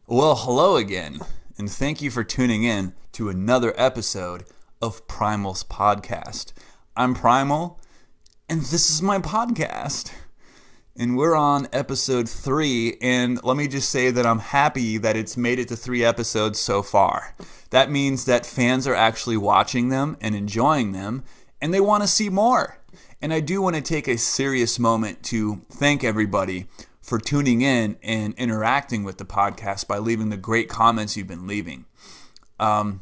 Well, hello again, and thank you for tuning in to another episode of Primal's Podcast. I'm Primal, and this is my podcast. And we're on episode 3, and let me just say that I'm happy that it's made it to 3 episodes so far. That means that fans are actually watching them and enjoying them, and they want to see more. And I do want to take a serious moment to thank everybody for tuning in and interacting with the podcast by leaving the great comments you've been leaving. It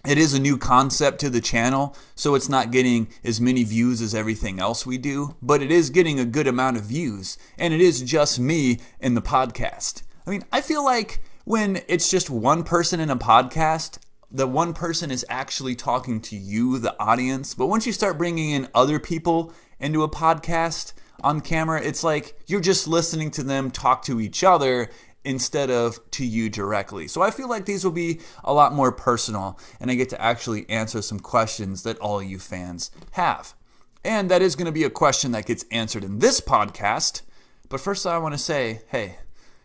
is a new concept to the channel, so it's not getting as many views as everything else we do, but it is getting a good amount of views, and it is just me in the podcast. I mean, I feel like when it's just one person in a podcast, the one person is actually talking to you, the audience, but once you start bringing in other people into a podcast on camera, it's like you're just listening to them talk to each other instead of to you directly. So I feel like these will be a lot more personal, and I get to actually answer some questions that all you fans have. And that is going to be a question that gets answered in this podcast. But first I want to say, hey,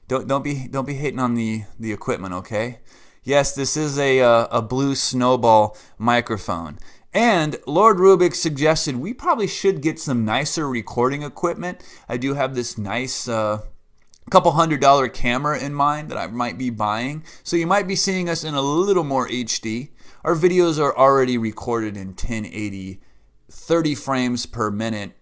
don't be hating on the equipment, okay? Yes, this is a blue snowball microphone. And Lord Rubik suggested we probably should get some nicer recording equipment. I do have this nice couple $100 camera in mind that I might be buying. So you might be seeing us in a little more HD. Our videos are already recorded in 1080, 30 frames per minute.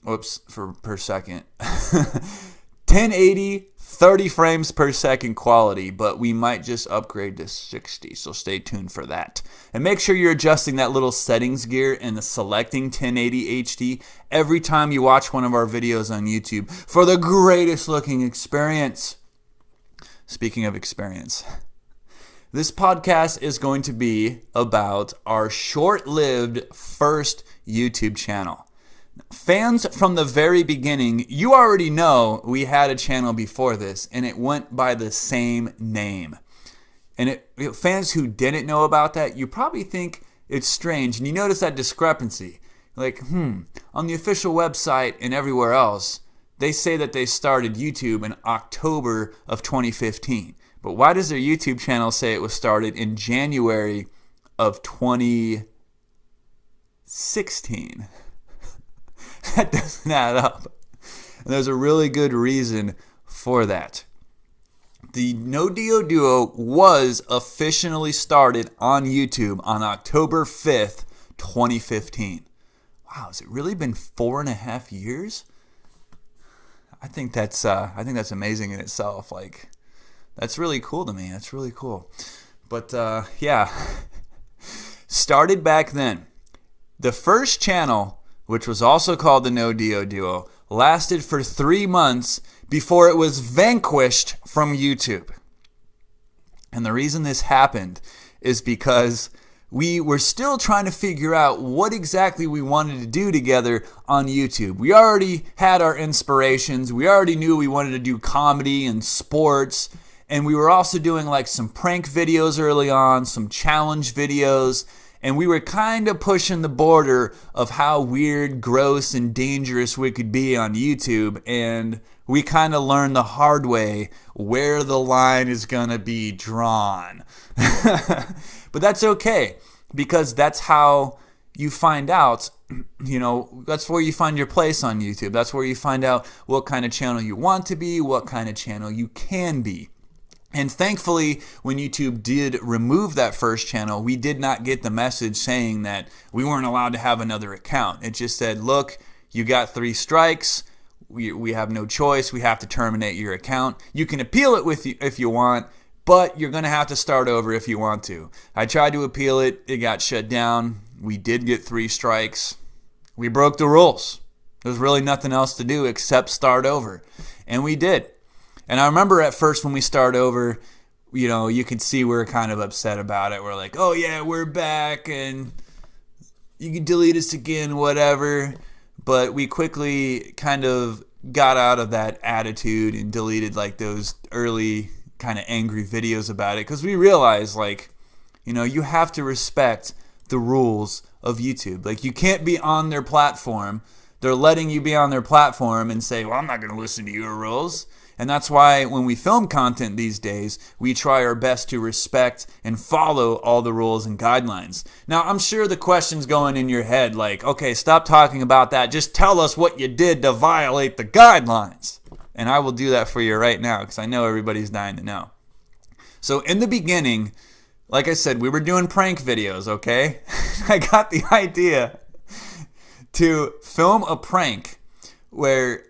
Per second. 1080, 30 frames per second quality, but we might just upgrade to 60, so stay tuned for that. And make sure you're adjusting that little settings gear and selecting 1080 HD every time you watch one of our videos on YouTube for the greatest looking experience. Speaking of experience, this podcast is going to be about our short-lived first YouTube channel. Fans from the very beginning, you already know we had a channel before this, and it went by the same name. And fans who didn't know about that, you probably think it's strange, and you notice that discrepancy. Like, on the official website and everywhere else, they say that they started YouTube in October of 2015. But why does their YouTube channel say it was started in January of 2016? That doesn't add up. And there's a really good reason for that. The No Dio Duo was officially started on YouTube on October 5th, 2015. Wow, has it really been 4.5 years? I think that's amazing in itself. Like, that's really cool to me. That's really cool. But yeah, started back then. The first channel, which was also called the No Dio Duo, lasted for 3 months before it was vanquished from YouTube. And the reason this happened is because we were still trying to figure out what exactly we wanted to do together on YouTube. We already had our inspirations. We already knew we wanted to do comedy and sports. And we were also doing like some prank videos early on, some challenge videos. And we were kind of pushing the border of how weird, gross, and dangerous we could be on YouTube. And we kind of learned the hard way where the line is going to be drawn. But that's okay, because that's how you find out, that's where you find your place on YouTube. That's where you find out what kind of channel you want to be, what kind of channel you can be. And thankfully, when YouTube did remove that first channel, we did not get the message saying that we weren't allowed to have another account. It just said, look, you got 3 strikes. We have no choice. We have to terminate your account. You can appeal it if you want, but you're going to have to start over if you want to. I tried to appeal it. It got shut down. We did get 3 strikes. We broke the rules. There's really nothing else to do except start over. And we did. And I remember at first when we start over, you could see we were kind of upset about it. We're like, oh yeah, we're back and you can delete us again, whatever. But we quickly kind of got out of that attitude and deleted like those early kind of angry videos about it. Because we realized you have to respect the rules of YouTube. Like, you can't be on their platform. They're letting you be on their platform and say, well, I'm not going to listen to your rules. And that's why when we film content these days, we try our best to respect and follow all the rules and guidelines. Now, I'm sure the question's going in your head like, okay, stop talking about that. Just tell us what you did to violate the guidelines. And I will do that for you right now because I know everybody's dying to know. So in the beginning, like I said, we were doing prank videos, okay? I got the idea to film a prank where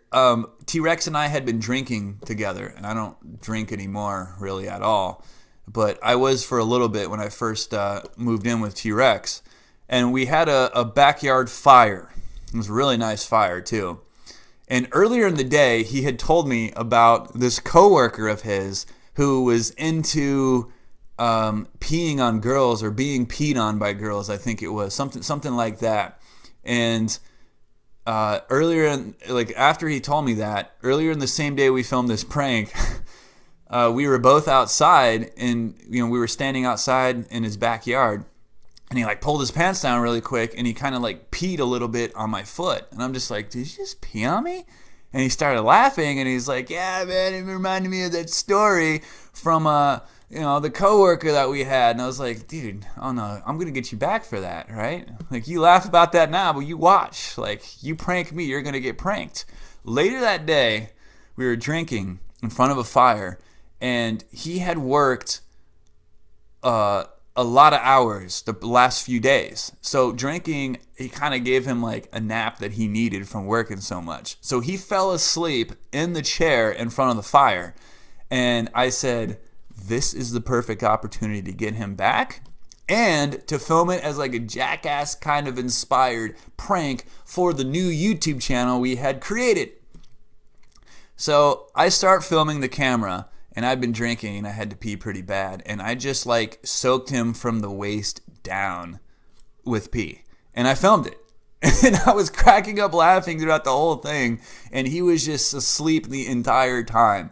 T-Rex and I had been drinking together, and I don't drink anymore really at all, but I was for a little bit when I first moved in with T-Rex, and we had a backyard fire. It was a really nice fire too. And earlier in the day, he had told me about this coworker of his who was into peeing on girls or being peed on by girls. I think it was something like that. And after he told me that, earlier in the same day we filmed this prank, we were both outside, and we were standing outside in his backyard, and he like pulled his pants down really quick, and he kind of like peed a little bit on my foot, and I'm just like, did you just pee on me? And he started laughing, and he's like, yeah, man, it reminded me of that story from the coworker that we had. And I was like, dude, oh no, I'm gonna get you back for that, right? Like, you laugh about that now, but you watch. Like, you prank me, you're gonna get pranked. Later that day, we were drinking in front of a fire, and he had worked a lot of hours the last few days. So drinking, he kind of gave him like a nap that he needed from working so much. So he fell asleep in the chair in front of the fire. And I said, this is the perfect opportunity to get him back and to film it as like a jackass kind of inspired prank for the new YouTube channel we had created. So I start filming the camera, and I've been drinking and I had to pee pretty bad, and I just like soaked him from the waist down with pee, and I filmed it. And I was cracking up laughing throughout the whole thing, and he was just asleep the entire time.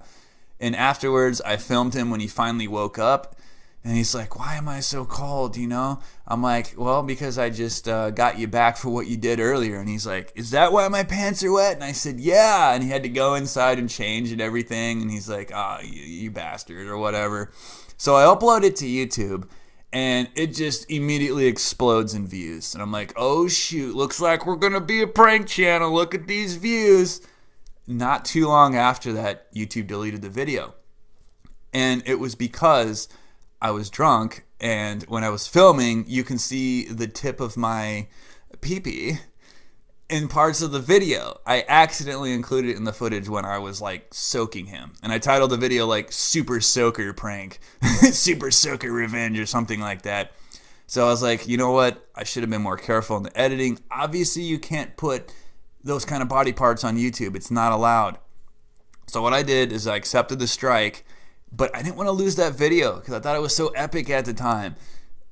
And afterwards, I filmed him when he finally woke up, and he's like, why am I so cold, I'm like, well, because I just got you back for what you did earlier. And he's like, is that why my pants are wet? And I said, yeah. And he had to go inside and change and everything. And he's like, oh, you bastard, or whatever. So I upload it to YouTube, and it just immediately explodes in views. And I'm like, oh, shoot, looks like we're going to be a prank channel. Look at these views. Not too long after that, YouTube deleted the video. And it was because I was drunk, and when I was filming, you can see the tip of my pee-pee in parts of the video. I accidentally included it in the footage when I was like soaking him. And I titled the video like Super Soaker Prank, Super Soaker Revenge, or something like that. So I was like, you know what? I should have been more careful in the editing. Obviously, you can't put those kind of body parts on YouTube. It's not allowed. So what I did is I accepted the strike, but I didn't want to lose that video because I thought it was so epic at the time.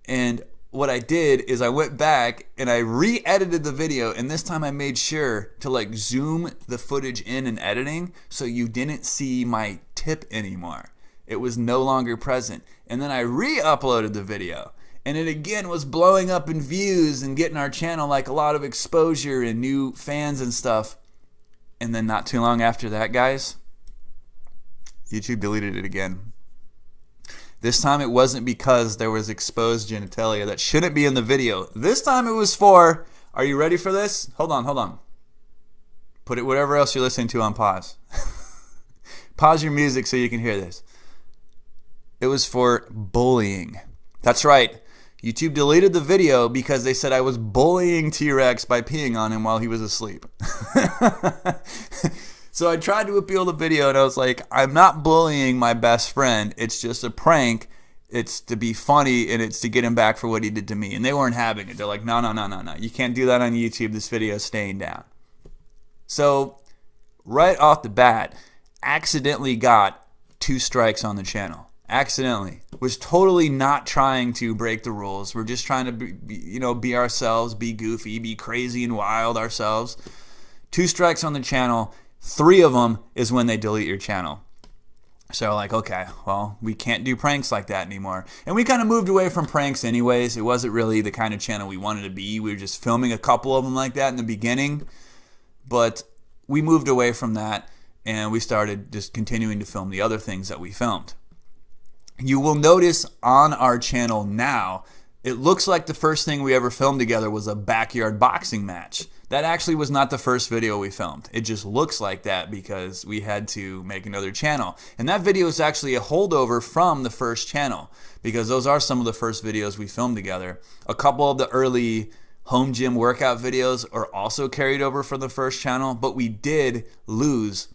And what I did is I went back and I re-edited the video, and this time I made sure to like zoom the footage in editing so you didn't see my tip anymore. It was no longer present. And then I re-uploaded the video, and it again was blowing up in views and getting our channel like a lot of exposure and new fans and stuff. And then not too long after that, guys, YouTube deleted it again. This time it wasn't because there was exposed genitalia that shouldn't be in the video. This time it was for, are you ready for this? Hold on. Put it whatever else you're listening to on pause. Pause your music so you can hear this. It was for bullying. That's right. YouTube deleted the video because they said I was bullying T-Rex by peeing on him while he was asleep. So I tried to appeal the video, and I was like, I'm not bullying my best friend. It's just a prank. It's to be funny, and it's to get him back for what he did to me. And they weren't having it. They're like, no. You can't do that on YouTube. This video is staying down. So right off the bat, accidentally got 2 strikes on the channel. Accidentally. Was totally not trying to break the rules. We're just trying to be ourselves, be goofy, be crazy and wild ourselves. 2 strikes on the channel. 3 of them is when they delete your channel. So like, okay, well, we can't do pranks like that anymore. And we kind of moved away from pranks anyways. It wasn't really the kind of channel we wanted to be. We were just filming a couple of them like that in the beginning. But we moved away from that. and we started just continuing to film the other things that we filmed. You will notice on our channel now, it looks like the first thing we ever filmed together was a backyard boxing match. That actually was not the first video we filmed. It just looks like that because we had to make another channel. And that video is actually a holdover from the first channel because those are some of the first videos we filmed together. A couple of the early home gym workout videos are also carried over from the first channel, but we did lose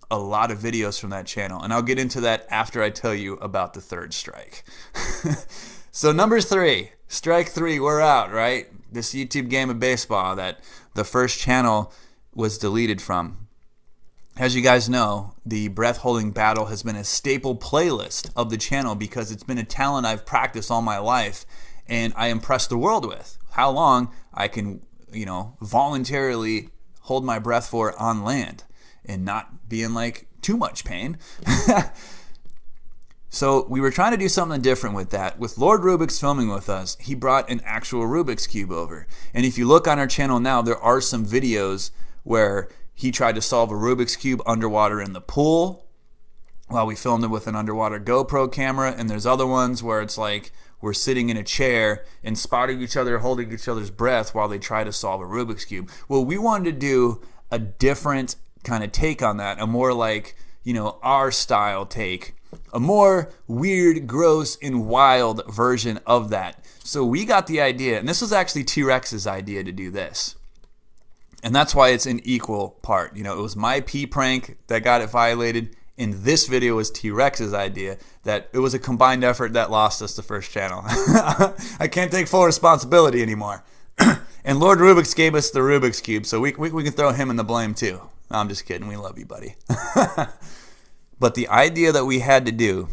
a lot of videos from that channel. And I'll get into that after I tell you about the third strike. So number 3, strike 3, we're out, right? This YouTube game of baseball that the first channel was deleted from. As you guys know, the breath holding battle has been a staple playlist of the channel because it's been a talent I've practiced all my life and I impress the world with. How long I can, voluntarily hold my breath for on land and not be in like too much pain. So we were trying to do something different with that. With Lord Rubik's filming with us, he brought an actual Rubik's Cube over. And if you look on our channel now, there are some videos where he tried to solve a Rubik's Cube underwater in the pool while we filmed it with an underwater GoPro camera. And there's other ones where it's like we're sitting in a chair and spotting each other, holding each other's breath while they try to solve a Rubik's Cube. Well, we wanted to do a different kind of take on that, a more like, our style take. A more weird, gross, and wild version of that. So we got the idea, and this was actually T-Rex's idea to do this. And that's why it's an equal part. It was my pee prank that got it violated, and this video was T-Rex's idea. That it was a combined effort that lost us the first channel. I can't take full responsibility anymore. And Lord Rubik's gave us the Rubik's Cube, so we can throw him in the blame too. No, I'm just kidding. We love you, buddy. But the idea that we had to do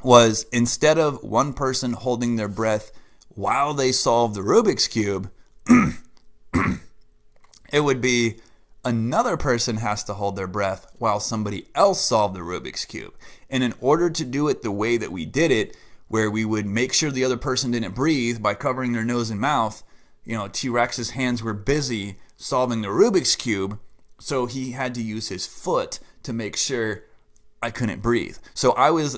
was instead of one person holding their breath while they solve the Rubik's Cube, it would be another person has to hold their breath while somebody else solved the Rubik's Cube. And in order to do it the way that we did it, where we would make sure the other person didn't breathe by covering their nose and mouth, T-Rex's hands were busy solving the Rubik's Cube, so he had to use his foot to make sure I couldn't breathe. So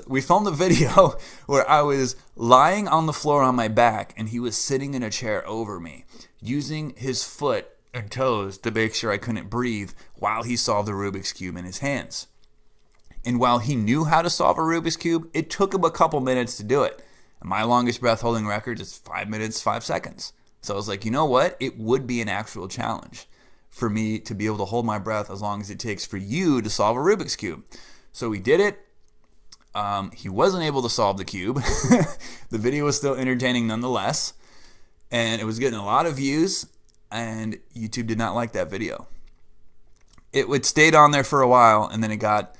we filmed a video where I was lying on the floor on my back and he was sitting in a chair over me, using his foot and toes to make sure I couldn't breathe while he solved the Rubik's Cube in his hands. And while he knew how to solve a Rubik's Cube, it took him a couple minutes to do it. And my longest breath holding record is 5 minutes, 5 seconds. So I was like, you know what? It would be an actual challenge for me to be able to hold my breath as long as it takes for you to solve a Rubik's Cube. So we did it. He wasn't able to solve the cube. The video was still entertaining nonetheless. And it was getting a lot of views. And YouTube did not like that video. It stayed on there for a while. And then it got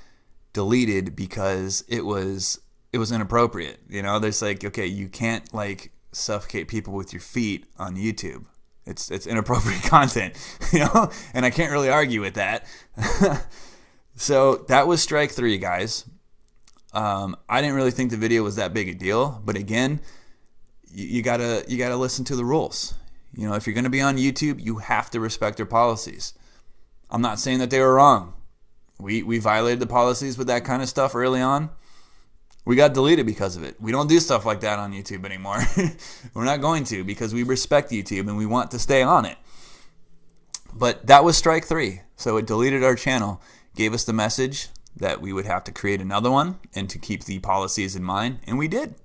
deleted because it was inappropriate. There's like, okay, you can't like suffocate people with your feet on YouTube. It's inappropriate content. And I can't really argue with that. So that was strike 3, guys. I didn't really think the video was that big a deal, but again, you gotta listen to the rules. If you're gonna be on YouTube, you have to respect their policies. I'm not saying that they were wrong. We violated the policies with that kind of stuff early on. We got deleted because of it. We don't do stuff like that on YouTube anymore. We're not going to because we respect YouTube and we want to stay on it. But that was strike 3. So it deleted our channel. Gave us the message that we would have to create another one and to keep the policies in mind, and we did.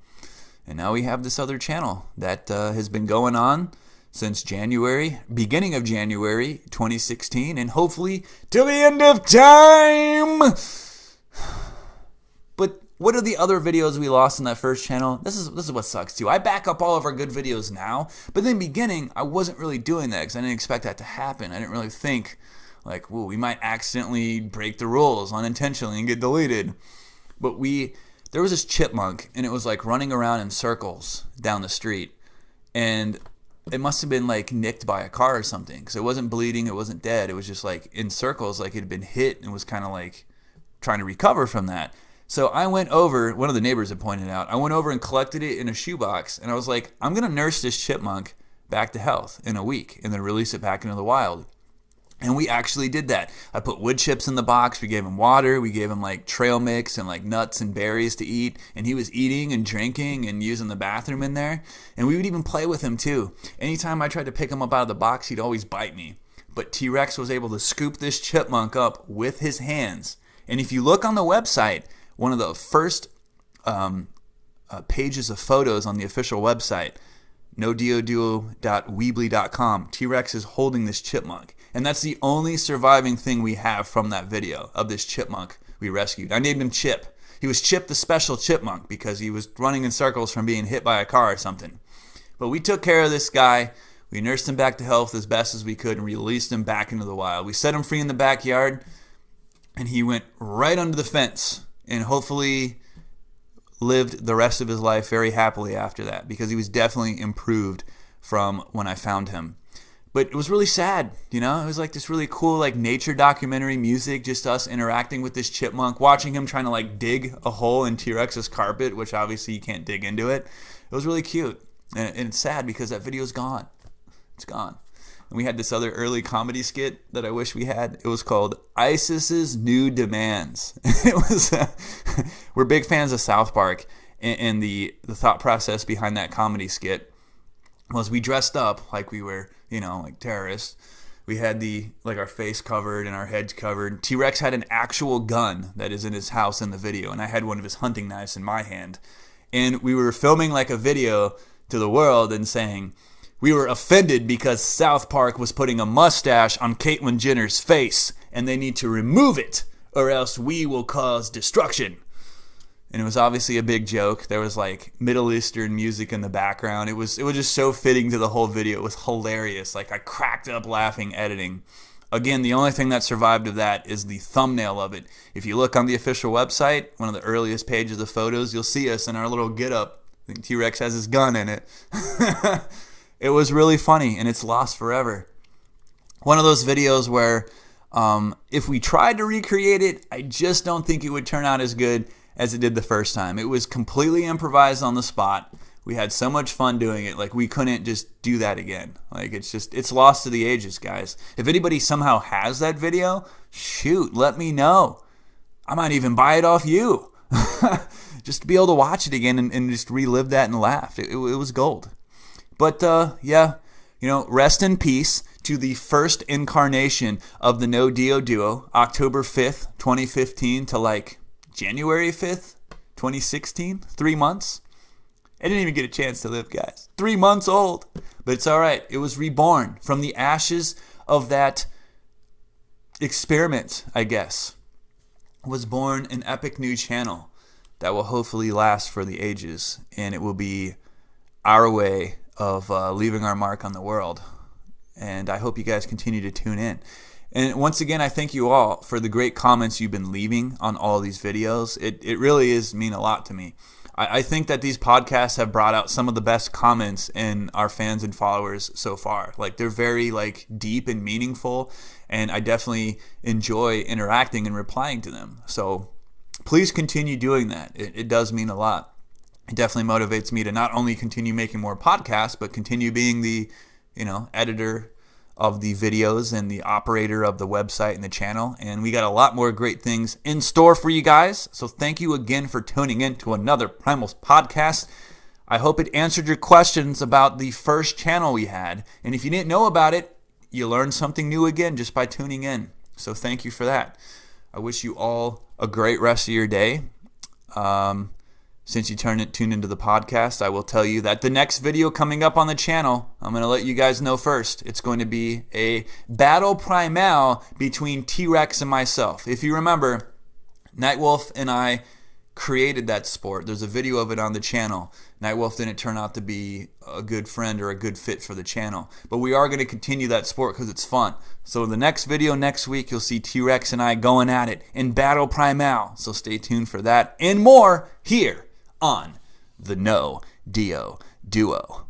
And now we have this other channel that has been going on since beginning of January 2016, and hopefully till the end of time. But what are the other videos we lost in that first channel? This is what sucks too. I back up all of our good videos now, but in the beginning, I wasn't really doing that because I didn't expect that to happen. I didn't really think like, we might accidentally break the rules unintentionally and get deleted. But there was this chipmunk, and it was like running around in circles down the street. And it must have been like nicked by a car or something, because it wasn't bleeding, it wasn't dead. It was just like in circles, like it had been hit and was kind of like trying to recover from that. So I went over, one of the neighbors had pointed out, I went over and collected it in a shoebox. And I was like, I'm going to nurse this chipmunk back to health in a week and then release it back into the wild. And we actually did that. I put wood chips in the box. We gave him water. We gave him like trail mix and like nuts and berries to eat. And he was eating and drinking and using the bathroom in there. And we would even play with him too. Anytime I tried to pick him up out of the box, he'd always bite me. But T-Rex was able to scoop this chipmunk up with his hands. And if you look on the website, one of the first pages of photos on the official website, nodeoduo.weebly.com, T-Rex is holding this chipmunk. And that's the only surviving thing we have from that video of this chipmunk we rescued. I named him Chip. He was Chip the Special Chipmunk because he was running in circles from being hit by a car or something. But we took care of this guy. We nursed him back to health as best as we could and released him back into the wild. We set him free in the backyard, and he went right under the fence and hopefully lived the rest of his life very happily after that, because he was definitely improved from when I found him. But it was really sad, you know? It was like this really cool like nature documentary music, just us interacting with this chipmunk, watching him trying to like dig a hole in T-Rex's carpet, which obviously you can't dig into it. It was really cute. And it's sad because that video's gone. It's gone. And we had this other early comedy skit that I wish we had. It was called ISIS's New Demands. It was we're big fans of South Park, and the thought process behind that comedy skit was we dressed up like we were, you know, like terrorists. We had our face covered and our heads covered. T-Rex had an actual gun that is in his house in the video, and I had one of his hunting knives in my hand. And we were filming like a video to the world and saying, we were offended because South Park was putting a mustache on Caitlyn Jenner's face, and they need to remove it, or else we will cause destruction. And it was obviously a big joke. There was like Middle Eastern music in the background. It was just so fitting to the whole video. It was hilarious. Like I cracked up laughing editing. Again, the only thing that survived of that is the thumbnail of it. If you look on the official website, one of the earliest pages of photos, you'll see us in our little get-up. I think T-Rex has his gun in it. It was really funny, and it's lost forever. One of those videos where if we tried to recreate it, I just don't think it would turn out as good as it did the first time. It was completely improvised on the spot. We had so much fun doing it. Like, we couldn't just do that again. Like, it's lost to the ages, guys. If anybody somehow has that video, shoot, let me know. I might even buy it off you. Just to be able to watch it again and just relive that and laugh. It was gold. But, yeah, you know, rest in peace to the first incarnation of the No Dio Duo, October 5th, 2015 to like January 5th, 2016, 3 months. I didn't even get a chance to live, guys. 3 months old. But it's all right. It was reborn from the ashes of that experiment, I guess. Was born an epic new channel that will hopefully last for the ages. And it will be our way of leaving our mark on the world. And I hope you guys continue to tune in. And once again, I thank you all for the great comments you've been leaving on all these videos. It really is mean a lot to me. I think that these podcasts have brought out some of the best comments in our fans and followers so far. Like, they're very like deep and meaningful, and I definitely enjoy interacting and replying to them. So please continue doing that. It does mean a lot. It definitely motivates me to not only continue making more podcasts, but continue being the, you know, editor of the videos and the operator of the website and the channel. And we got a lot more great things in store for you guys. So thank you again for tuning in to another Primals podcast. I hope it answered your questions about the first channel we had. And if you didn't know about it, you learned something new again just by tuning in. So thank you for that. I wish you all a great rest of your day. Since you tuned into the podcast, I will tell you that the next video coming up on the channel, I'm going to let you guys know first. It's going to be a battle primal between T-Rex and myself. If you remember, Nightwolf and I created that sport. There's a video of it on the channel. Nightwolf didn't turn out to be a good friend or a good fit for the channel. But we are going to continue that sport because it's fun. So the next video next week, you'll see T-Rex and I going at it in battle primal. So stay tuned for that and more here on the No Dio Duo.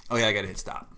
Oh yeah, I gotta hit stop.